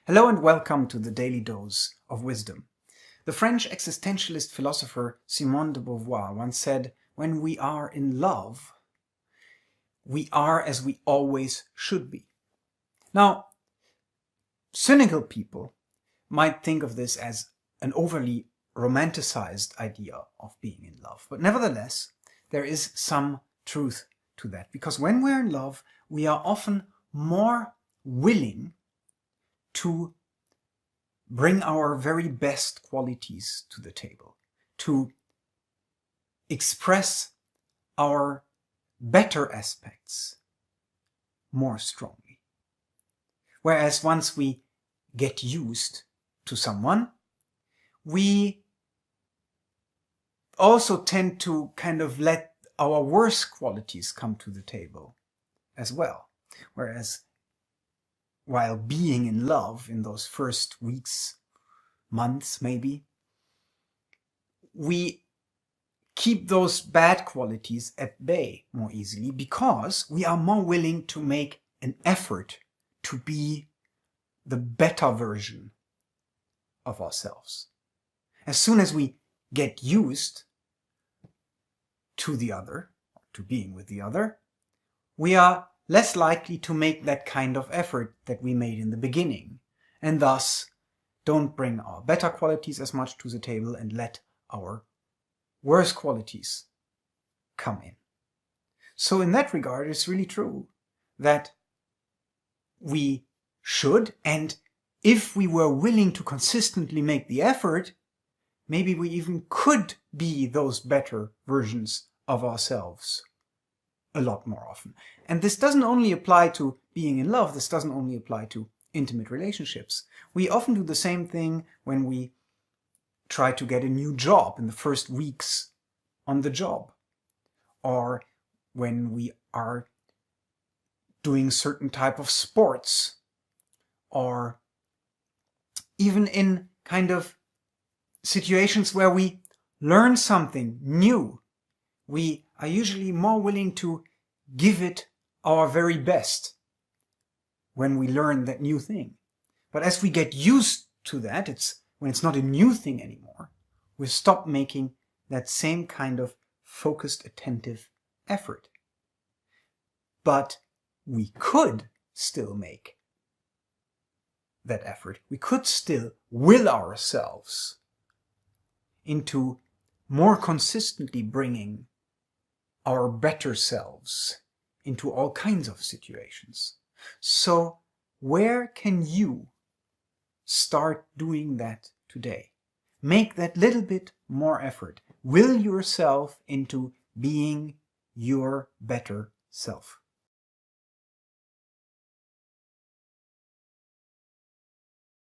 Hello and welcome to the Daily Dose of Wisdom. The French existentialist philosopher Simone de Beauvoir once said, "When we are in love, we are as we always should be." Now, cynical people might think of this as an overly romanticized idea of being in love. But nevertheless, there is some truth to that. Because when we're in love, we are often more willing to bring our very best qualities to the table, to express our better aspects more strongly. Whereas once we get used to someone, we also tend to kind of let our worst qualities come to the table as well. Whereas while being in love in those first weeks, months maybe, we keep those bad qualities at bay more easily because we are more willing to make an effort to be the better version of ourselves. As soon as we get used to the other, to being with the other, we are less likely to make that kind of effort that we made in the beginning, and thus don't bring our better qualities as much to the table and let our worse qualities come in. So in that regard, it's really true that we should, and if we were willing to consistently make the effort, maybe we even could be those better versions of ourselves a lot more often. And this doesn't only apply to being in love, this doesn't only apply to intimate relationships. We often do the same thing when we try to get a new job in the first weeks on the job, or when we are doing certain type of sports, or even in kind of situations where we learn something new. We are usually more willing to give it our very best when we learn that new thing. But as we get used to that, when it's not a new thing anymore, we stop making that same kind of focused, attentive effort. But we could still make that effort. We could still will ourselves into more consistently bringing our better selves into all kinds of situations. So where can you start doing that today? Make that little bit more effort. Will yourself into being your better self.